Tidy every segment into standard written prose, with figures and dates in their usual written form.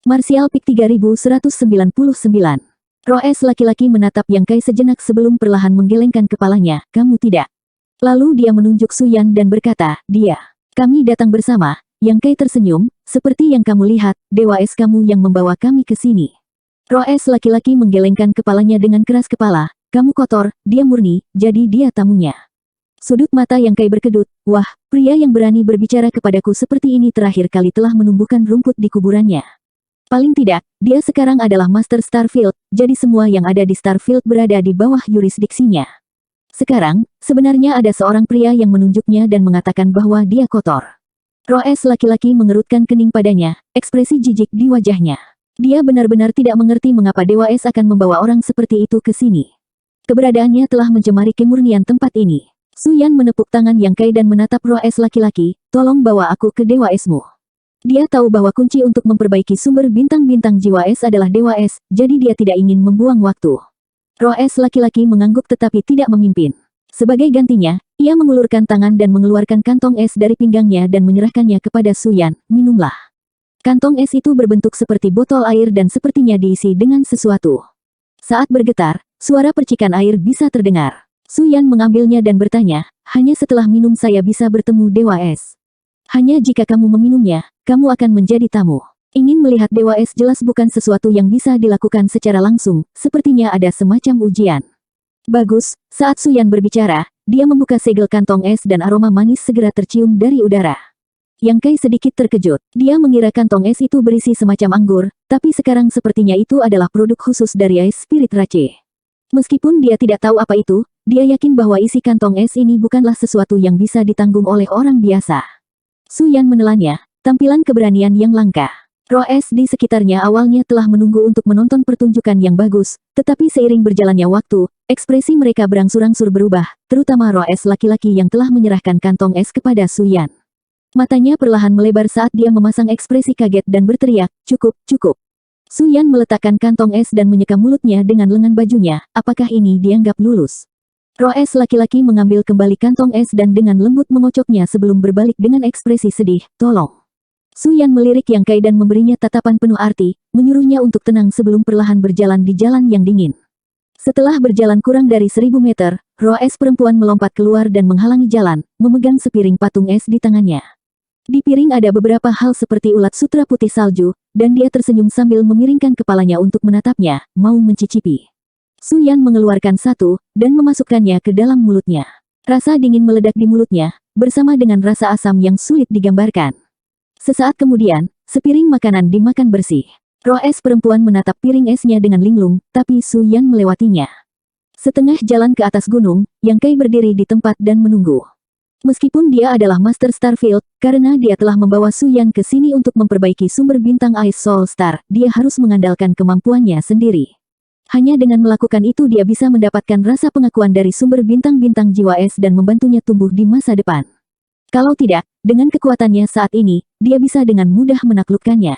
Martial Peak 3199. Roes laki-laki menatap Yang Kai sejenak sebelum perlahan menggelengkan kepalanya. Kamu tidak. Lalu dia menunjuk Su Yan dan berkata, dia. Kami datang bersama. Yang Kai tersenyum, seperti yang kamu lihat, Dewa Es kamu yang membawa kami ke sini. Roes laki-laki menggelengkan kepalanya dengan keras kepala. Kamu kotor, dia murni, jadi dia tamunya. Sudut mata Yang Kai berkedut. Wah, pria yang berani berbicara kepadaku seperti ini terakhir kali telah menumbuhkan rumput di kuburannya. Paling tidak, dia sekarang adalah Master Starfield, jadi semua yang ada di Starfield berada di bawah yurisdiksinya. Sekarang, sebenarnya ada seorang pria yang menunjuknya dan mengatakan bahwa dia kotor. Roes laki-laki mengerutkan kening padanya, ekspresi jijik di wajahnya. Dia benar-benar tidak mengerti mengapa Dewa Es akan membawa orang seperti itu ke sini. Keberadaannya telah mencemari kemurnian tempat ini. Su Yan menepuk tangan Yang Kai dan menatap Roes laki-laki, tolong bawa aku ke Dewa Esmu. Dia tahu bahwa kunci untuk memperbaiki sumber bintang-bintang jiwa es adalah Dewa Es, jadi dia tidak ingin membuang waktu. Roes laki-laki mengangguk tetapi tidak memimpin. Sebagai gantinya, ia mengulurkan tangan dan mengeluarkan kantong es dari pinggangnya dan menyerahkannya kepada Su Yan. Minumlah. Kantong es itu berbentuk seperti botol air dan sepertinya diisi dengan sesuatu. Saat bergetar, suara percikan air bisa terdengar. Su Yan mengambilnya dan bertanya, hanya setelah minum saya bisa bertemu Dewa Es. Hanya jika kamu meminumnya, kamu akan menjadi tamu. Ingin melihat Dewa Es jelas bukan sesuatu yang bisa dilakukan secara langsung, sepertinya ada semacam ujian. Bagus, saat Su Yan berbicara, dia membuka segel kantong es dan aroma manis segera tercium dari udara. Yang Kai sedikit terkejut, dia mengira kantong es itu berisi semacam anggur, tapi sekarang sepertinya itu adalah produk khusus dari Ice Spirit Rache. Meskipun dia tidak tahu apa itu, dia yakin bahwa isi kantong es ini bukanlah sesuatu yang bisa ditanggung oleh orang biasa. Su Yan menelannya, tampilan keberanian yang langka. Roes di sekitarnya awalnya telah menunggu untuk menonton pertunjukan yang bagus, tetapi seiring berjalannya waktu, ekspresi mereka berangsur-angsur berubah, terutama Roes laki-laki yang telah menyerahkan kantong es kepada Su Yan. Matanya perlahan melebar saat dia memasang ekspresi kaget dan berteriak, cukup, cukup. Su Yan meletakkan kantong es dan menyeka mulutnya dengan lengan bajunya, apakah ini dianggap lulus? Roes laki-laki mengambil kembali kantong es dan dengan lembut mengocoknya sebelum berbalik dengan ekspresi sedih, tolong. Su Yan melirik Yang Kai dan memberinya tatapan penuh arti, menyuruhnya untuk tenang sebelum perlahan berjalan di jalan yang dingin. Setelah berjalan kurang dari 1000 meter, Roes perempuan melompat keluar dan menghalangi jalan, memegang sepiring patung es di tangannya. Di piring ada beberapa hal seperti ulat sutra putih salju, dan dia tersenyum sambil memiringkan kepalanya untuk menatapnya, mau mencicipi. Su Yan mengeluarkan satu, dan memasukkannya ke dalam mulutnya. Rasa dingin meledak di mulutnya, bersama dengan rasa asam yang sulit digambarkan. Sesaat kemudian, sepiring makanan dimakan bersih. Roes perempuan menatap piring esnya dengan linglung, tapi Su Yan melewatinya. Setengah jalan ke atas gunung, Yang Kai berdiri di tempat dan menunggu. Meskipun dia adalah Master Starfield, karena dia telah membawa Su Yan ke sini untuk memperbaiki sumber bintang Ice Soul Star, dia harus mengandalkan kemampuannya sendiri. Hanya dengan melakukan itu dia bisa mendapatkan rasa pengakuan dari sumber bintang-bintang jiwa es dan membantunya tumbuh di masa depan. Kalau tidak, dengan kekuatannya saat ini, dia bisa dengan mudah menaklukkannya.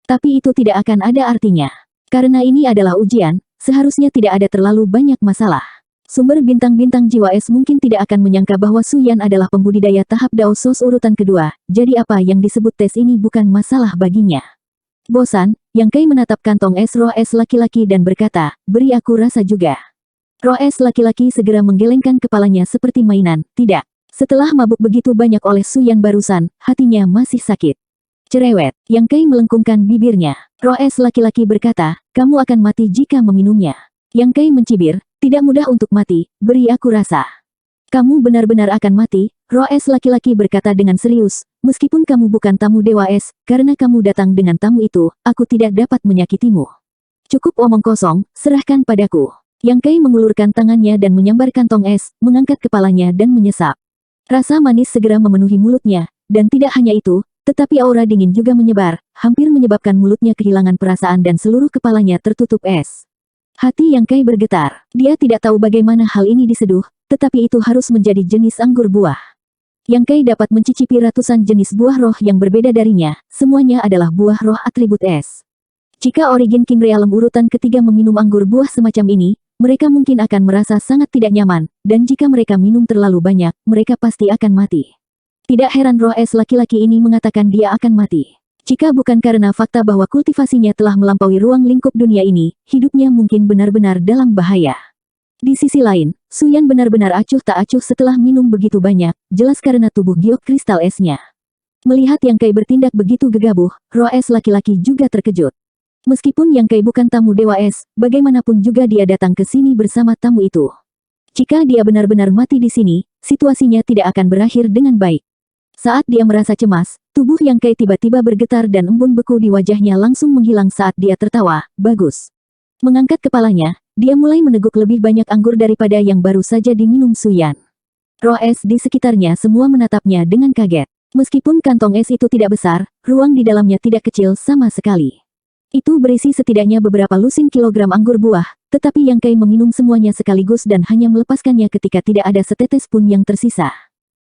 Tapi itu tidak akan ada artinya. Karena ini adalah ujian, seharusnya tidak ada terlalu banyak masalah. Sumber bintang-bintang jiwa es mungkin tidak akan menyangka bahwa Su Yan adalah pembudidaya tahap Dao Sos urutan kedua, jadi apa yang disebut tes ini bukan masalah baginya. Bosan, Yang Kai menatap kantong es Roes laki-laki dan berkata, beri aku rasa juga. Roes laki-laki segera menggelengkan kepalanya seperti mainan, tidak. Setelah mabuk begitu banyak oleh Su Yan barusan, hatinya masih sakit. Cerewet, Yang Kai melengkungkan bibirnya. Roes laki-laki berkata, kamu akan mati jika meminumnya. Yang Kai mencibir, tidak mudah untuk mati, beri aku rasa. Kamu benar-benar akan mati, Roes laki-laki berkata dengan serius, meskipun kamu bukan tamu Dewa Es, karena kamu datang dengan tamu itu, aku tidak dapat menyakitimu. Cukup omong kosong, serahkan padaku. Yang Kai mengulurkan tangannya dan menyambar kantong es, mengangkat kepalanya dan menyesap. Rasa manis segera memenuhi mulutnya, dan tidak hanya itu, tetapi aura dingin juga menyebar, hampir menyebabkan mulutnya kehilangan perasaan dan seluruh kepalanya tertutup es. Hati Yang Kai bergetar, dia tidak tahu bagaimana hal ini diseduh, tetapi itu harus menjadi jenis anggur buah. Yang Kai dapat mencicipi ratusan jenis buah roh yang berbeda darinya, semuanya adalah buah roh atribut es. Jika Origin King Realm urutan ketiga meminum anggur buah semacam ini, mereka mungkin akan merasa sangat tidak nyaman, dan jika mereka minum terlalu banyak, mereka pasti akan mati. Tidak heran roh es laki-laki ini mengatakan dia akan mati. Jika bukan karena fakta bahwa kultivasinya telah melampaui ruang lingkup dunia ini, hidupnya mungkin benar-benar dalam bahaya. Di sisi lain, Suyan benar-benar acuh tak acuh setelah minum begitu banyak, jelas karena tubuh giok kristal esnya. Melihat Yang Kai bertindak begitu gegabah, roh es laki-laki juga terkejut. Meskipun Yang Kai bukan tamu Dewa Es, bagaimanapun juga dia datang ke sini bersama tamu itu. Jika dia benar-benar mati di sini, situasinya tidak akan berakhir dengan baik. Saat dia merasa cemas, tubuh Yang Kai tiba-tiba bergetar dan embun beku di wajahnya langsung menghilang saat dia tertawa. Bagus. Mengangkat kepalanya, dia mulai meneguk lebih banyak anggur daripada yang baru saja diminum Suyan. Roh es di sekitarnya semua menatapnya dengan kaget. Meskipun kantong es itu tidak besar, ruang di dalamnya tidak kecil sama sekali. Itu berisi setidaknya beberapa lusin kilogram anggur buah, tetapi Yang Kai meminum semuanya sekaligus dan hanya melepaskannya ketika tidak ada setetes pun yang tersisa.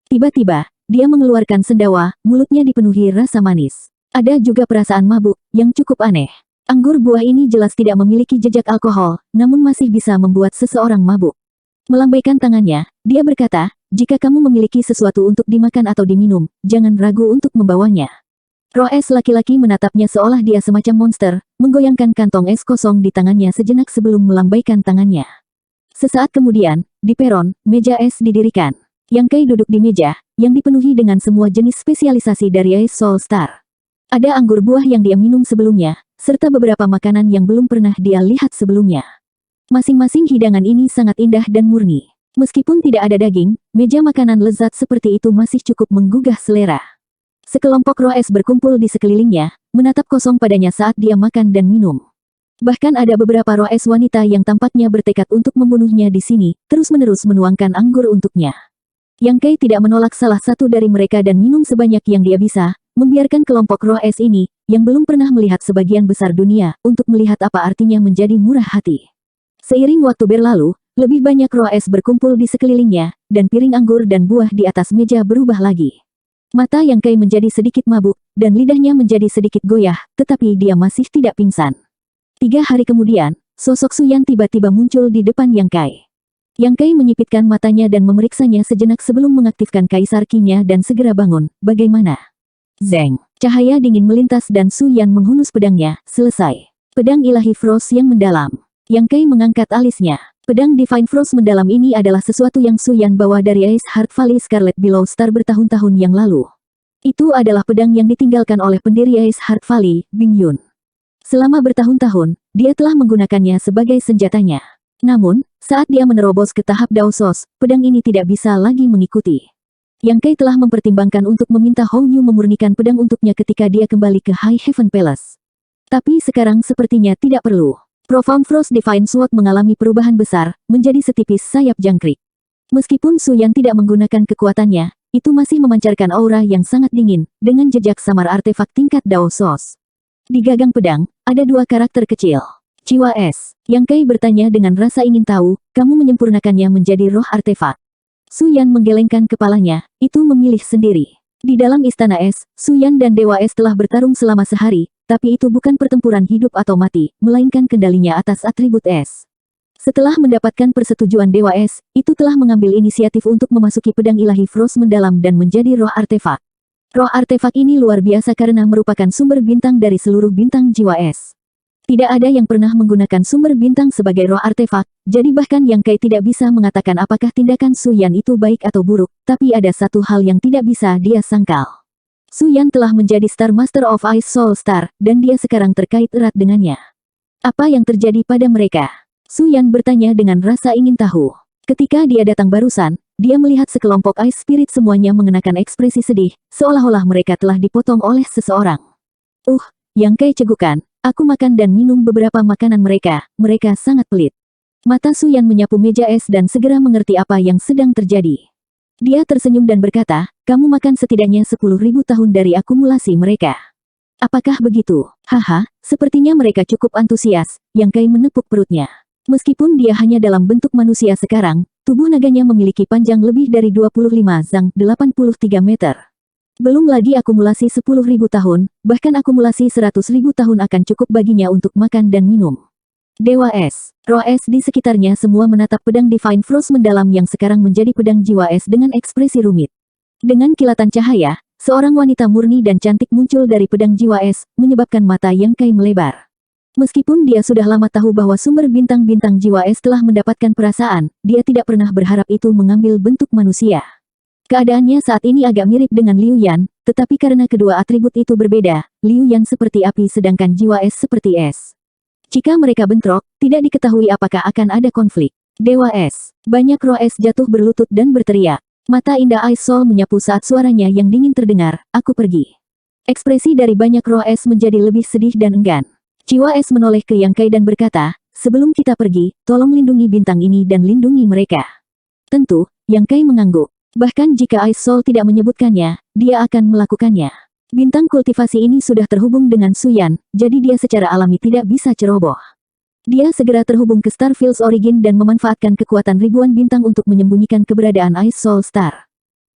Tiba-tiba, dia mengeluarkan sendawa, mulutnya dipenuhi rasa manis. Ada juga perasaan mabuk, yang cukup aneh. Anggur buah ini jelas tidak memiliki jejak alkohol, namun masih bisa membuat seseorang mabuk. Melambaikan tangannya, dia berkata, jika kamu memiliki sesuatu untuk dimakan atau diminum, jangan ragu untuk membawanya. Roh es laki-laki menatapnya seolah dia semacam monster, menggoyangkan kantong es kosong di tangannya sejenak sebelum melambaikan tangannya. Sesaat kemudian, di peron, meja es didirikan. Yang Kai duduk di meja, yang dipenuhi dengan semua jenis spesialisasi dari Ice Soul Star. Ada anggur buah yang dia minum sebelumnya, serta beberapa makanan yang belum pernah dia lihat sebelumnya. Masing-masing hidangan ini sangat indah dan murni. Meskipun tidak ada daging, meja makanan lezat seperti itu masih cukup menggugah selera. Sekelompok roh es berkumpul di sekelilingnya, menatap kosong padanya saat dia makan dan minum. Bahkan ada beberapa roh es wanita yang tampaknya bertekad untuk membunuhnya di sini, terus-menerus menuangkan anggur untuknya. Yang Kai tidak menolak salah satu dari mereka dan minum sebanyak yang dia bisa, membiarkan kelompok roh es ini, yang belum pernah melihat sebagian besar dunia, untuk melihat apa artinya menjadi murah hati. Seiring waktu berlalu, lebih banyak roh es berkumpul di sekelilingnya, dan piring anggur dan buah di atas meja berubah lagi. Mata Yang Kai menjadi sedikit mabuk, dan lidahnya menjadi sedikit goyah, tetapi dia masih tidak pingsan. 3 hari kemudian, sosok Suyan tiba-tiba muncul di depan Yang Kai. Yang Kai menyipitkan matanya dan memeriksanya sejenak sebelum mengaktifkan kaisar Qi-nya dan segera bangun. Bagaimana? Zeng. Cahaya dingin melintas dan Suyan menghunus pedangnya. Selesai. Pedang ilahi Frost yang mendalam. Yang Kai mengangkat alisnya. Pedang Divine Frost mendalam ini adalah sesuatu yang Suyan bawa dari Ice Heart Valley Scarlet Billow Star bertahun-tahun yang lalu. Itu adalah pedang yang ditinggalkan oleh pendiri Ice Heart Valley, Bing Yun. Selama bertahun-tahun, dia telah menggunakannya sebagai senjatanya. Namun, saat dia menerobos ke tahap Daosos, pedang ini tidak bisa lagi mengikuti. Yang Kai telah mempertimbangkan untuk meminta Hou Yu memurnikan pedang untuknya ketika dia kembali ke High Heaven Palace. Tapi sekarang sepertinya tidak perlu. Profound Frost Divine Sword mengalami perubahan besar, menjadi setipis sayap jangkrik. Meskipun Suyan tidak menggunakan kekuatannya, itu masih memancarkan aura yang sangat dingin, dengan jejak samar artefak tingkat Daosos. Di gagang pedang, ada 2 karakter kecil. Jiwa es. Yang Kai bertanya dengan rasa ingin tahu, kamu menyempurnakannya menjadi roh artefak. Suyan menggelengkan kepalanya, itu memilih sendiri. Di dalam istana es, Suyan dan Dewa Es telah bertarung selama sehari, tapi itu bukan pertempuran hidup atau mati, melainkan kendalinya atas atribut es. Setelah mendapatkan persetujuan Dewa Es, itu telah mengambil inisiatif untuk memasuki pedang ilahi Frost mendalam dan menjadi roh artefak. Roh artefak ini luar biasa karena merupakan sumber bintang dari seluruh bintang jiwa es. Tidak ada yang pernah menggunakan sumber bintang sebagai roh artefak, jadi bahkan Yang Kai tidak bisa mengatakan apakah tindakan Suyan itu baik atau buruk, tapi ada satu hal yang tidak bisa dia sangkal. Suyan telah menjadi Star Master of Ice Soul Star, dan dia sekarang terkait erat dengannya. Apa yang terjadi pada mereka? Suyan bertanya dengan rasa ingin tahu. Ketika dia datang barusan, dia melihat sekelompok Ice Spirit semuanya mengenakan ekspresi sedih, seolah-olah mereka telah dipotong oleh seseorang. Yang Kai cegukan, aku makan dan minum beberapa makanan mereka sangat pelit. Mata Suyan menyapu meja es dan segera mengerti apa yang sedang terjadi. Dia tersenyum dan berkata, kamu makan setidaknya 10.000 tahun dari akumulasi mereka. Apakah begitu? Haha, sepertinya mereka cukup antusias. Yang Kai menepuk perutnya. Meskipun dia hanya dalam bentuk manusia sekarang, tubuh naganya memiliki panjang lebih dari 25 zang 83 meter. Belum lagi akumulasi 10.000 tahun, bahkan akumulasi 100.000 tahun akan cukup baginya untuk makan dan minum. Dewa Es, roh es di sekitarnya semua menatap pedang Divine Frost mendalam yang sekarang menjadi pedang jiwa es dengan ekspresi rumit. Dengan kilatan cahaya, Seorang wanita murni dan cantik muncul dari pedang jiwa es, menyebabkan mata Yang Kai melebar. Meskipun dia sudah lama tahu bahwa sumber bintang-bintang jiwa es telah mendapatkan perasaan, dia tidak pernah berharap itu mengambil bentuk manusia. Keadaannya saat ini agak mirip dengan Liu Yan, tetapi karena kedua atribut itu berbeda, Liu Yan seperti api sedangkan jiwa es seperti es. Jika mereka bentrok, tidak diketahui apakah akan ada konflik. Dewa Es. Banyak roh es jatuh berlutut dan berteriak. Mata indah Ice Soul menyapu saat suaranya yang dingin terdengar, aku pergi. Ekspresi dari banyak roh es menjadi lebih sedih dan enggan. Jiwa es menoleh ke Yang Kai dan berkata, sebelum kita pergi, tolong lindungi bintang ini dan lindungi mereka. Tentu, Yang Kai mengangguk. Bahkan jika Ice Soul tidak menyebutkannya, dia akan melakukannya. Bintang kultivasi ini sudah terhubung dengan Suyan, jadi dia secara alami tidak bisa ceroboh. Dia segera terhubung ke Starfield's Origin dan memanfaatkan kekuatan ribuan bintang untuk menyembunyikan keberadaan Ice Soul Star.